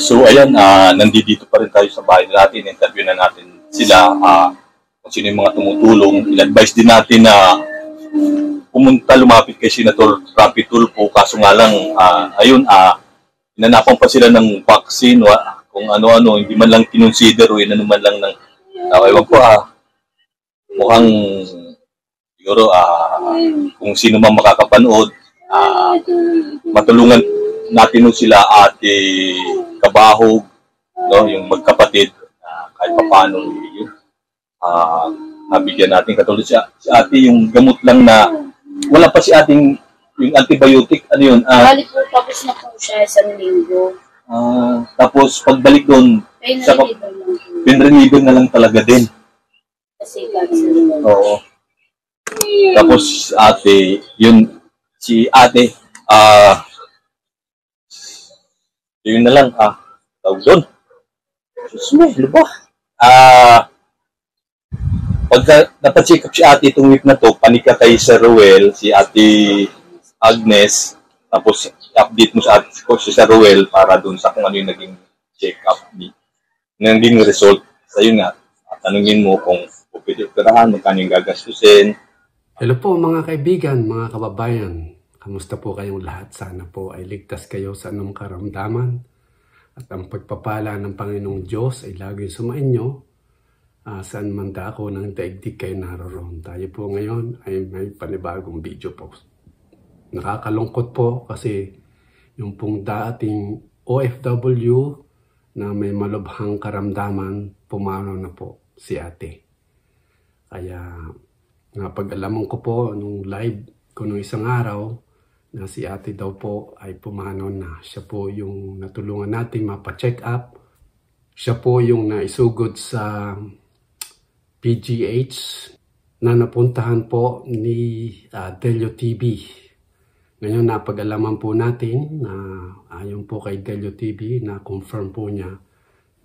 So ayan, nandito pa rin tayo sa bahay natin. Interview na natin sila kung sino yung mga tumutulong. In-advise din natin na lumapit kay Senator Rapi Tulfo. Kaso nga lang, ayun, inanapan pa sila ng vaccine, kung ano-ano, hindi man lang kinonsider o inano man lang ng, ewan ko, mukhang siguro kung sino man makakapanood, matulungan natin sila Ate Kabahog, no, yung magkapatid, kahit paano yun. Nabigyan natin katulad si Ate yung gamot lang na wala pa si ating yung antibiotic, ano yun? Balik po, tapos na po siya isang linggo. Tapos pagbalik doon, pinreliver na lang talaga din. Kasi cancer na. Oo. Tapos ate, yun, si ate, yun na lang, tawag doon. Susunod, ano ba? Pagka napacheck up si ate itong week na to, panika kay Sir Ruel, si ate Agnes, tapos update mo sa ate ko si Sir Ruel para doon sa kung ano yung naging check up, naging result. So yun nga, tanungin mo kung pwede operahan, magkano yung gagastusin. Hello po mga kaibigan, mga kababayan. Kamusta po kayong lahat? Sana po ay ligtas kayo sa anong karamdaman. At ang pagpapala ng Panginoong Diyos ay laging sumainyo. Saan man dako ng daigdig kayo naroon. Tayo po ngayon ay may panibagong video po. Nakakalungkot po kasi yung pong dating OFW na may malubhang karamdaman, pumanaw na po si ate. Kaya napag-alaman ko po nung live ko nung isang araw na si ate daw po ay pumanaw na. Siya po yung natulungan natin mapa-check up. Siya po yung naisugod sa PGH na napuntahan po ni Delio TV. Ngayon napag-alaman po natin na ayon po kay Delio TV na confirm po niya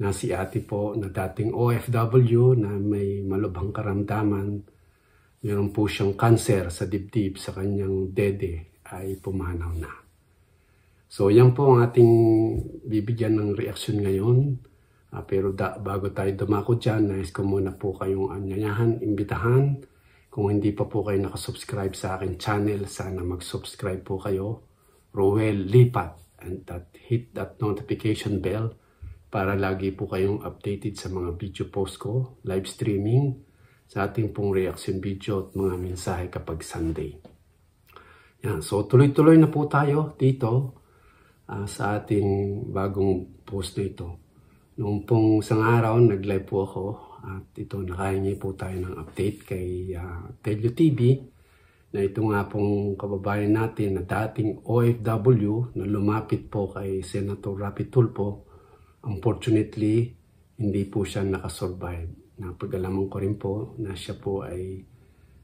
na si ate po na dating OFW na may malubhang karamdaman, meron po siyang cancer sa dibdib sa kanyang dede ay pumanaw na. So yan po ang ating bibigyan ng reaksyon ngayon. Pero bago tayo dumako dyan, nais ko muna po kayong anyayahan, imbitahan. Kung hindi pa po kayo nakasubscribe sa akin channel, sana mag-subscribe po kayo. Roel Lipat, and hit that notification bell para lagi po kayong updated sa mga video post ko, live streaming, sa ating pong reaction video at mga mensahe kapag Sunday. Yan, so tuloy-tuloy na po tayo dito sa ating bagong post na ito. Noong pong isang araw, nag-live po ako at ito nakahingi po tayo ng update kay Delio TV na ito nga pong kababayan natin na dating OFW na lumapit po kay Senator Rapi Tulfo. Unfortunately, hindi po siya nakasurvive. Napag-alaman ko rin po na siya po ay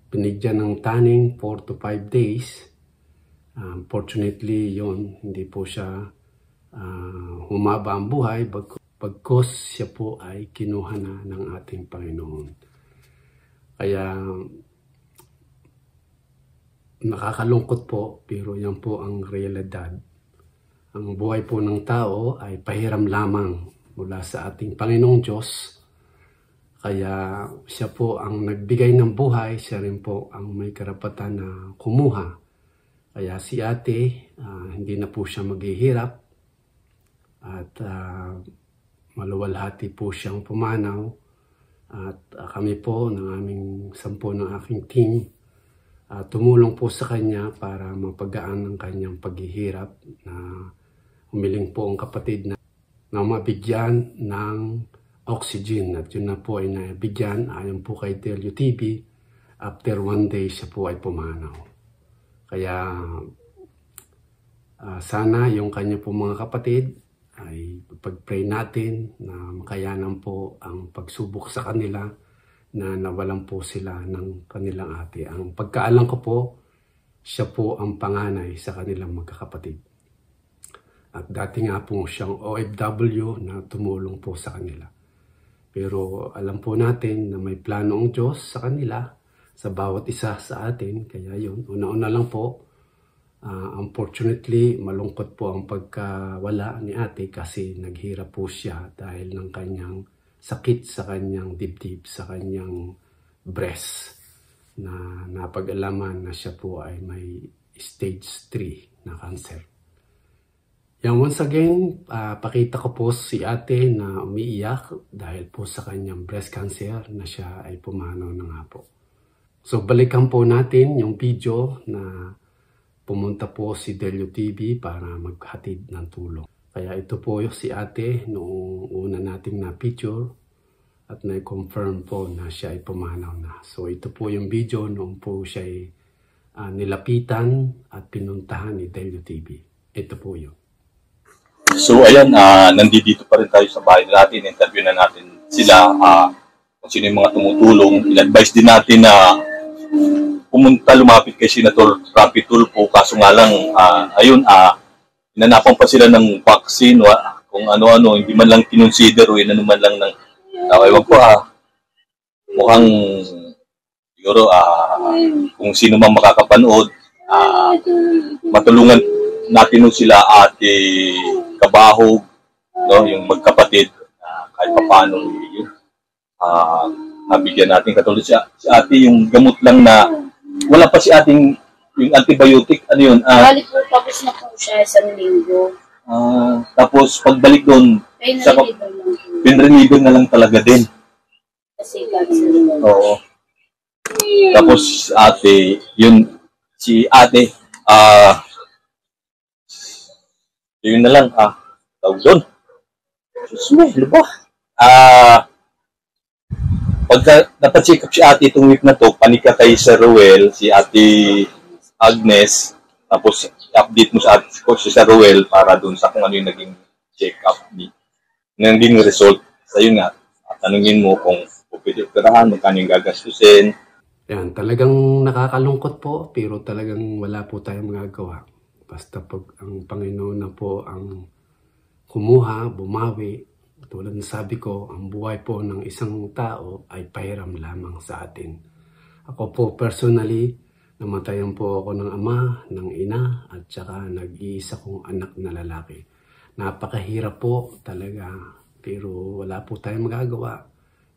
binigyan ng tanning 4 to 5 days. Unfortunately, yon hindi po siya humaba ang buhay pagkos siya po ay kinuha na ng ating Panginoon. Kaya nakakalungkot po, pero yan po ang realidad. Ang buhay po ng tao ay pahiram lamang mula sa ating Panginoong Diyos. Kaya siya po ang nagbigay ng buhay, siya rin po ang may karapatan na kumuha. Kaya si ate, hindi na po siya maghihirap at maluwalhati po siyang pumanaw. At kami po ng aming 10 ng aking team tumulong po sa kanya para mapagaan ang kanyang paghihirap na humiling po ang kapatid na mabigyan ng oxygen at yun na po ay nabigyan ayon po kay Delio TV. After 1 day siya po ay pumanaw. Kaya sana yung kanya po mga kapatid ay pag-pray natin na makayanan po ang pagsubok sa kanila na nawalan po sila ng kanilang ate. Ang pagkaalam ko po, siya po ang panganay sa kanilang magkakapatid. At dati nga po siyang OFW na tumulong po sa kanila. Pero alam po natin na may plano ang Diyos sa kanila, sa bawat isa sa atin. Kaya yun, una-una lang po, Unfortunately, malungkot po ang pagkawala ni ate kasi naghirap po siya dahil ng kanyang sakit sa kanyang dibdib, sa kanyang breast, na napag-alaman na siya po ay may stage 3 na cancer. Yan, once again, pakita ko po si ate na umiiyak dahil po sa kanyang breast cancer na siya ay pumanaw na nga po. So balikan po natin yung video na pumunta po si Delio TV para maghatid ng tulong. Kaya ito po yung si ate noong una nating na-picture at na-confirm po na siya ay pumanaw na. So ito po yung video noong po siya ay nilapitan at pinuntahan ni Delio TV. Ito po yun. So ayan, nandito pa rin tayo sa bahay natin. Interview na natin sila. Kung sino yung mga tumutulong. Il-advise din natin na lumapit kay Senator Rapi Tulfo, kaso nga lang, ayun, inanapan pa sila ng vaccine, kung ano-ano, hindi man lang kinonsider o inano man lang ng, ewan ko, mukhang, siguro, kung sino man makakapanood, matulungan natin sila Ate Kabahog, no, yung magkapatid, kahit pa paano, yun, nabigyan natin katulad si ate yung gamot lang na wala pa si ating yung antibiotic, ano yun? Balik po, tapos na po siya isang linggo. Tapos pagbalik doon, pinreliver na lang talaga din. Kasi cancer naman. Oo. Tapos ate, yun, si ate, yun na lang, tawag doon. Susme, luba. Pagka napacheck up si ate itong week na to, panika kay Sir Ruel, si ate Agnes, tapos update mo sa ate si Sir Ruel para doon sa kung ano yung naging check up, naging result. So yun nga, tanungin mo kung pwede operahan, magkano yung gagastusin. Yan, talagang nakakalungkot po, pero talagang wala po tayong magagawa. Basta pag ang Panginoon na po ang kumuha, bumawi, tulad ng sabi ko, ang buhay po ng isang tao ay pahiram lamang sa atin. Ako po personally, namatayan po ako ng ama, ng ina, at saka nag-iisa kong anak na lalaki. Napakahirap po talaga, pero wala po tayong magagawa.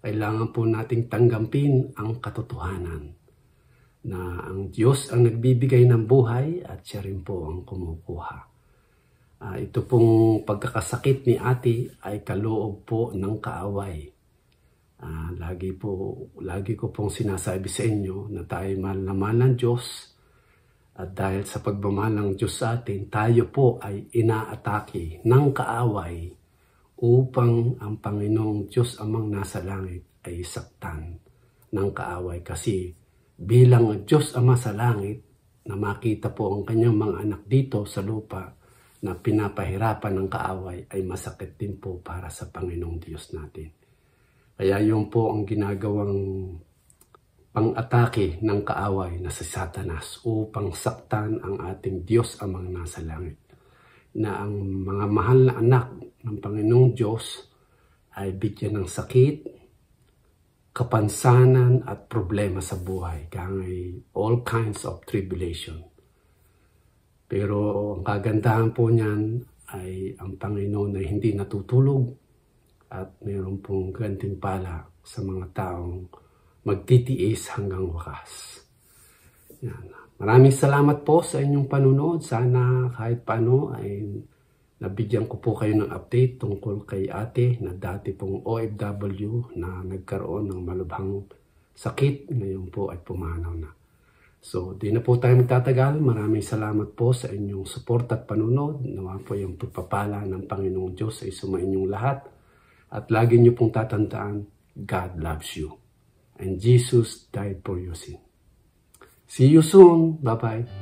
Kailangan po nating tanggapin ang katotohanan na ang Diyos ang nagbibigay ng buhay at siya rin po ang kumukuha. Ito pong pagkakasakit ni ate ay kaloob po ng kaaway. Lagi ko pong sinasabi sa inyo na tayo mahal na mahal ng Diyos. At dahil sa pagmamahal ng Diyos sa atin, tayo po ay inaatake ng kaaway upang ang Panginoong Diyos amang nasa langit ay saktan ng kaaway. Kasi bilang Diyos ama sa langit, na makita po ang kanyang mga anak dito sa lupa, na pinapahirapan ng kaaway ay masakit din po para sa Panginoong Diyos natin. Kaya yun po ang ginagawang pang-atake ng kaaway na si Satanas upang saktan ang ating Diyos amang nasa langit. Na ang mga mahal na anak ng Panginoong Diyos ay bigyan ng sakit, kapansanan at problema sa buhay, kaya all kinds of tribulation. Pero ang kagandahan po niyan ay ang Panginoon ay hindi natutulog at mayroon pong gantimpala sa mga taong magtitiis hanggang wakas. Yan. Maraming salamat po sa inyong panunood. Sana kahit paano ay nabigyan ko po kayo ng update tungkol kay ate na dati pong OFW na nagkaroon ng malubhang sakit. Ngayon po ay pumanaw na. So, di na po tayo magtatagal. Maraming salamat po sa inyong support at panunod. Nawa po yung pagpapala ng Panginoong Diyos ay sumainyong lahat. At lagi niyo pong tatandaan, God loves you. And Jesus died for your sin. See you soon. Bye-bye.